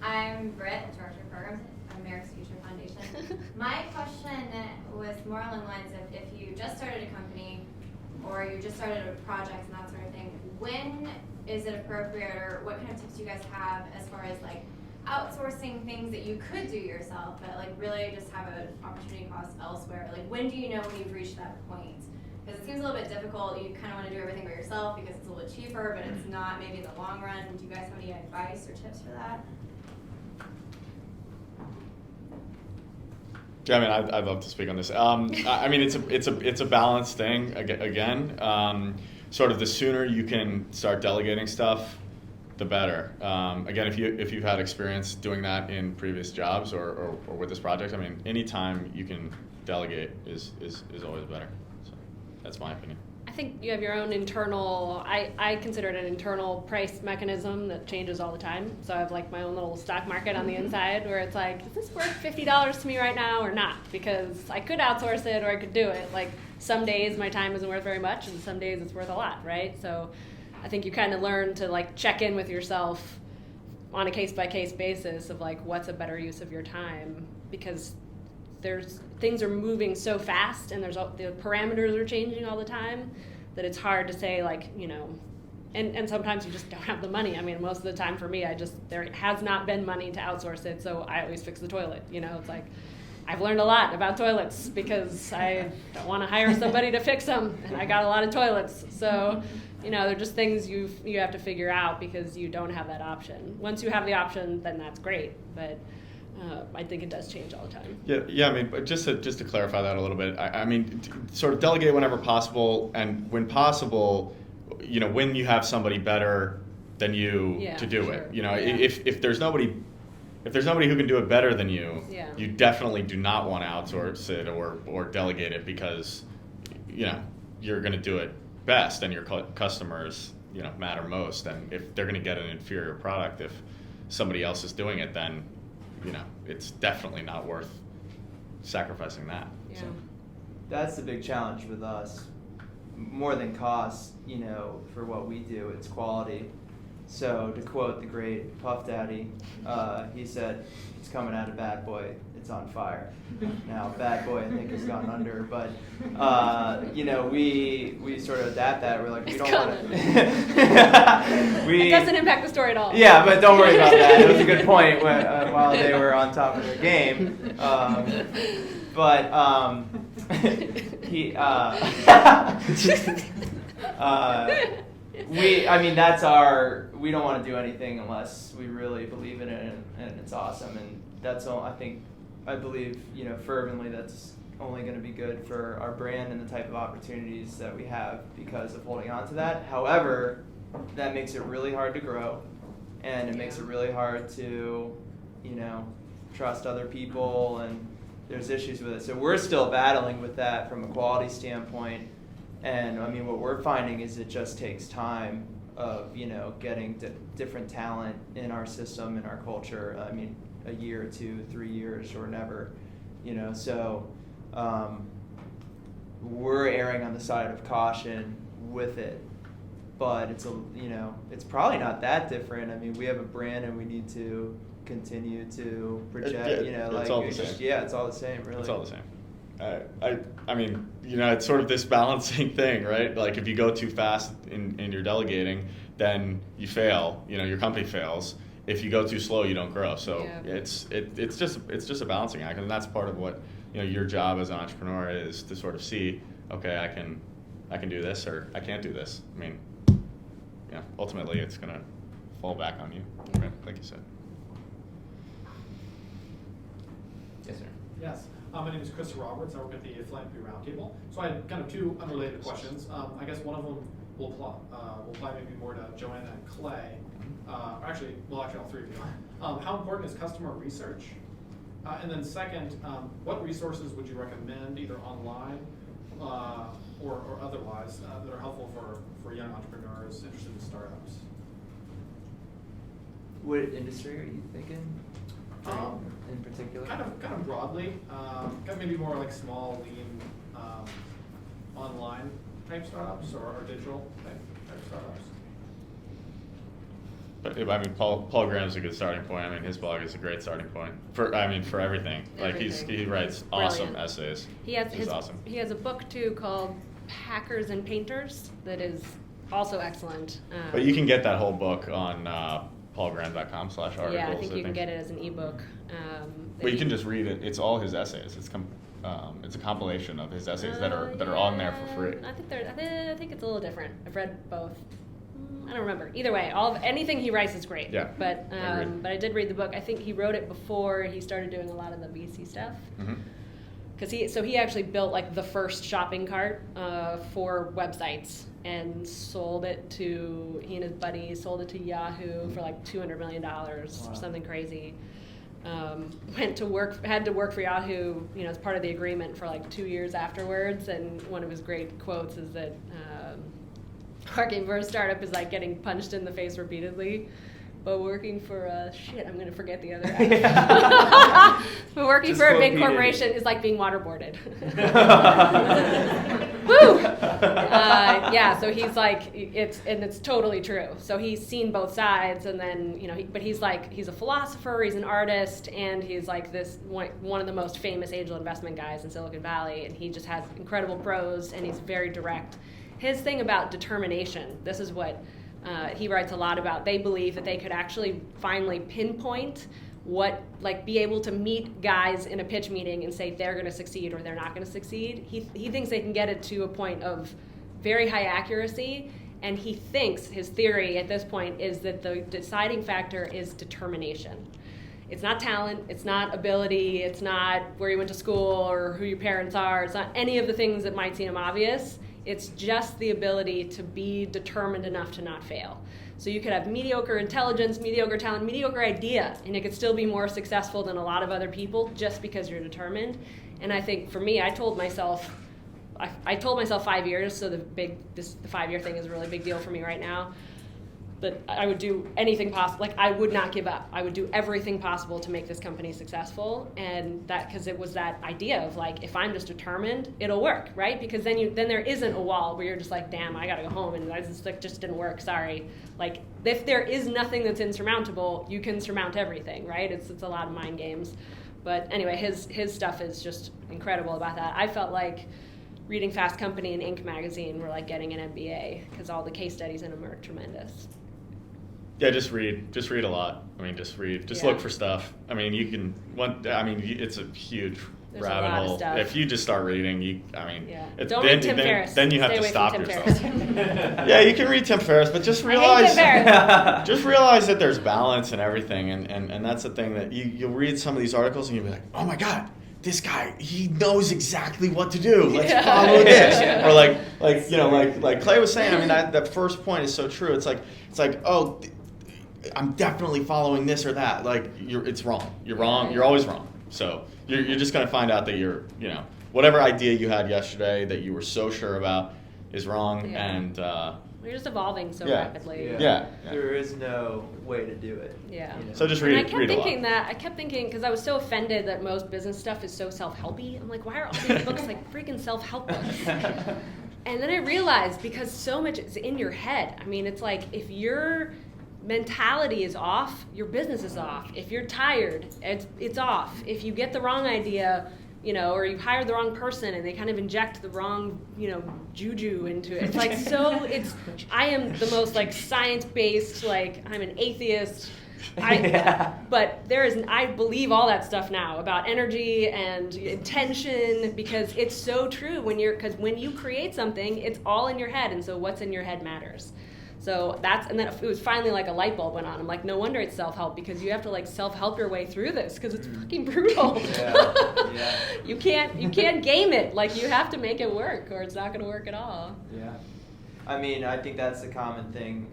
S8: I'm Britt, Director of Programs at America's Future Foundation. My question was more along the lines of if you just started a company or you just started a project and that sort of thing, when is it appropriate, or what kind of tips do you guys have as far as like outsourcing things that you could do yourself but like really just have an opportunity cost elsewhere? Like, when do you know when you've reached that point? Because it seems a little bit difficult. You kind of want to do everything by yourself because it's a little bit cheaper, but it's not maybe in the long run. Do you guys have any advice or tips for that?
S4: Yeah, I mean, I'd love to speak on this. I mean, it's a balanced thing. Again, sort of the sooner you can start delegating stuff, the better. Again, if you've had experience doing that in previous jobs or with this project, I mean, anytime you can delegate is always better. So that's my opinion.
S2: I think you have your own internal, I consider it an internal price mechanism that changes all the time. So I have like my own little stock market on the inside where it's like, is this worth $50 to me right now or not? Because I could outsource it or I could do it. Like, some days my time isn't worth very much and some days it's worth a lot, right? So I think you kind of learn to like check in with yourself on a case-by-case basis of like, what's a better use of your time? Because things are moving so fast and the parameters are changing all the time that it's hard to say like, and sometimes you just don't have the money. I mean, most of the time for me, there has not been money to outsource it, so I always fix the toilet. It's like, I've learned a lot about toilets because I don't want to hire somebody to fix them, and I got a lot of toilets. So, they're just things you have to figure out because you don't have that option. Once you have the option, then that's great, but I think it does change all the time.
S4: Yeah. I mean, but just to clarify that a little bit, I mean, sort of delegate whenever possible, and when possible, when you have somebody better than you to do
S2: sure.
S4: it. If there's nobody who can do it better than you, you definitely do not want to outsource it or delegate it because you're going to do it best, and your customers matter most. And if they're going to get an inferior product, if somebody else is doing it, then it's definitely not worth sacrificing that.
S2: Yeah.
S4: So.
S3: That's the big challenge with us. More than cost, for what we do, it's quality. So to quote the great Puff Daddy, he said, "It's coming out of Bad Boy. it's on fire. Now, Bad Boy, I think, has gone under, but, you know, we sort of adapt that. We're like, we don't want to.
S2: It doesn't impact the story at all.
S3: Yeah, but don't worry about that. It was a good point while they were on top of their game. We don't want to do anything unless we really believe in it and it's awesome. And that's all, I believe, you know, fervently that's only going to be good for our brand and the type of opportunities that we have because of holding on to that. However, that makes it really hard to grow, and it makes it really hard to, you know, trust other people, and there's issues with it. So we're still battling with that from a quality standpoint. And I mean, what we're finding is it just takes time of, you know, getting different talent in our system, in our culture. I mean, a year, 2, 3 years, or never, you know. So we're erring on the side of caution with it, but it's it's probably not that different. I mean, we have a brand, and we need to continue to project. You know,
S4: it's
S3: like
S4: all the same.
S3: Yeah, it's all the same. Really,
S4: It's all the same. I mean, you know, it's sort of this balancing thing, right? Like if you go too fast in your delegating, then you fail. You know, your company fails. If you go too slow, you don't grow. So it's just a balancing act, and that's part of what, you know, your job as an entrepreneur is, to sort of see, okay, I can do this, or I can't do this. I mean, yeah, ultimately it's gonna fall back on you, right? Like you said.
S1: Yes, sir.
S9: Yes. My name is Chris Roberts. I work at the Philanthropy Roundtable. So I had kind of two unrelated questions. I guess one of them will apply maybe more to Joanna and Clay. Actually, all three of you. How important is customer research? And then second, what resources would you recommend, either online or otherwise, that are helpful for young entrepreneurs interested in startups?
S3: What industry are you thinking? In particular?
S9: Kind of broadly, kind of maybe more like small, lean, online type startups or digital type startups.
S4: But I mean, Paul Graham's a good starting point. I mean, his blog is a great starting point for everything. Like he writes awesome
S2: Brilliant.
S4: essays.
S2: He's
S4: awesome.
S2: He has a book too called Hackers and Painters that is also excellent.
S4: But you can get that whole book on paulgraham.com/articles.
S2: Yeah, I think you can get it as an ebook.
S4: But you can just read it. It's all his essays. It's a compilation of his essays that are on there for free.
S2: I think it's a little different. I've read both. I don't remember. Either way, anything he writes is great.
S4: Yeah.
S2: But I did read the book. I think he wrote it before he started doing a lot of the VC stuff.
S4: Mm-hmm.
S2: Because he actually built like the first shopping cart for websites and sold it to, he and his buddy sold it to Yahoo for like $200 million or something crazy. Had to work for Yahoo, you know, as part of the agreement for like 2 years afterwards. And one of his great quotes is that working for a startup is like getting punched in the face repeatedly. But working for I'm going to forget the other half. But working
S3: Just
S2: for a big
S3: quote
S2: corporation is like being waterboarded. Woo! Yeah, so he's like, it's totally true. So he's seen both sides, and then, you know, but he's a philosopher, he's an artist, and he's like this one of the most famous angel investment guys in Silicon Valley, and he just has incredible prose, and he's very direct. His thing about determination, this is what he writes a lot about. They believe that they could actually finally pinpoint be able to meet guys in a pitch meeting and say they're going to succeed or they're not going to succeed. He thinks they can get it to a point of very high accuracy, and he thinks his theory at this point is that the deciding factor is determination. It's not talent, it's not ability, it's not where you went to school or who your parents are, it's not any of the things that might seem obvious. It's just the ability to be determined enough to not fail. So you could have mediocre intelligence, mediocre talent, mediocre idea, and it could still be more successful than a lot of other people just because you're determined. And I think for me, I told myself 5 years, so the 5-year thing is a really big deal for me right now. But I would do anything possible. Like, I would not give up. I would do everything possible to make this company successful, and that because it was that idea of like, if I'm just determined, it'll work, right? Because then there isn't a wall where you're just like, damn, I gotta go home, and this just didn't work. Sorry. Like, if there is nothing that's insurmountable, you can surmount everything, right? It's a lot of mind games. But anyway, his stuff is just incredible about that. I felt like reading Fast Company and Inc. magazine were like getting an MBA because all the case studies in them are tremendous.
S4: Yeah, just read a lot. I mean, just read, just look for stuff. I mean, it's a huge
S2: There's
S4: rabbit
S2: a lot of
S4: hole.
S2: stuff.
S4: If you just start reading,
S2: Don't read Tim Ferriss.
S4: Then you have
S2: Stay
S4: to
S2: away
S4: stop
S2: from Tim
S4: yourself.
S2: Ferriss.
S4: Yeah, you can read Tim Ferriss, but just
S2: I hate
S4: realize,
S2: Tim Ferriss.
S4: just realize that there's balance in everything, and that's the thing that you'll read some of these articles and you'll be like, oh my God, this guy, he knows exactly what to do. Let's follow this. Or like Clay was saying, I mean, that first point is so true. It's like, oh, I'm definitely following this or that. Like, it's wrong. You're wrong. You're always wrong. So you're just going to find out that whatever idea you had yesterday that you were so sure about is wrong.
S2: Yeah.
S4: And
S2: we're just evolving so
S4: Yeah.
S2: rapidly.
S4: Yeah.
S3: There is no way to do it.
S2: Yeah.
S3: you know?
S4: So just
S2: And
S4: read
S2: I kept
S4: a lot.
S2: thinking that. I kept thinking because I was so offended that most business stuff is so self-helpy. I'm like, why are all these books like freaking self-help books? And then I realized because so much is in your head. I mean, it's like if your mentality is off, your business is off. If you're tired, it's off. If you get the wrong idea, or you hire the wrong person and they kind of inject the wrong, juju into it. It's like I am the most like science-based, like I'm an atheist. But I believe all that stuff now about energy and intention because it's so true because when you create something, it's all in your head, and so what's in your head matters. So and then it was finally like a light bulb went on. I'm like, no wonder it's self-help because you have to like self-help your way through this because it's fucking brutal.
S3: Yeah.
S2: You can't game it. Like you have to make it work or it's not going to work at all.
S3: Yeah. I mean, I think that's the common thing.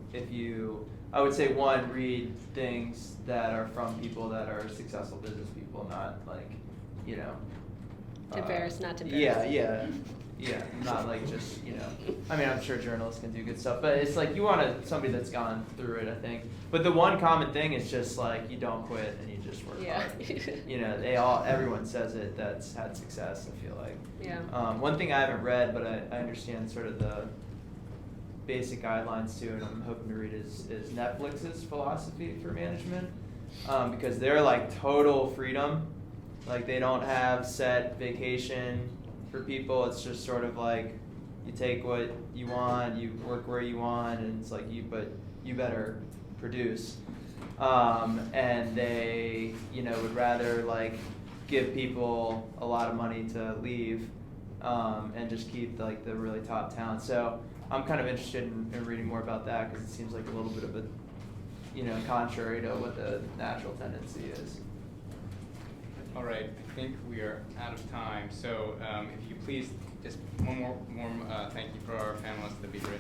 S3: I would say one, read things that are from people that are successful business people, not like,
S2: Tim Ferriss, not Tim Ferriss.
S3: Yeah, not like just, I mean, I'm sure journalists can do good stuff, but it's like you want somebody that's gone through it, I think. But the one common thing is just like you don't quit and you just work hard. Everyone says it that's had success, I feel like.
S2: Yeah.
S3: One thing I haven't read, but I understand sort of the basic guidelines too, and I'm hoping to read is Netflix's philosophy for management, because they're like total freedom. Like they don't have set vacation for people. It's just sort of like you take what you want, you work where you want, and it's like but you better produce. And they, would rather like give people a lot of money to leave, and just keep like the really top talent. So I'm kind of interested in reading more about that because it seems like a little bit of a, contrary to what the natural tendency is.
S1: All right, I think we are out of time. So if you please, just one more thank you for our panelists, that'd be great.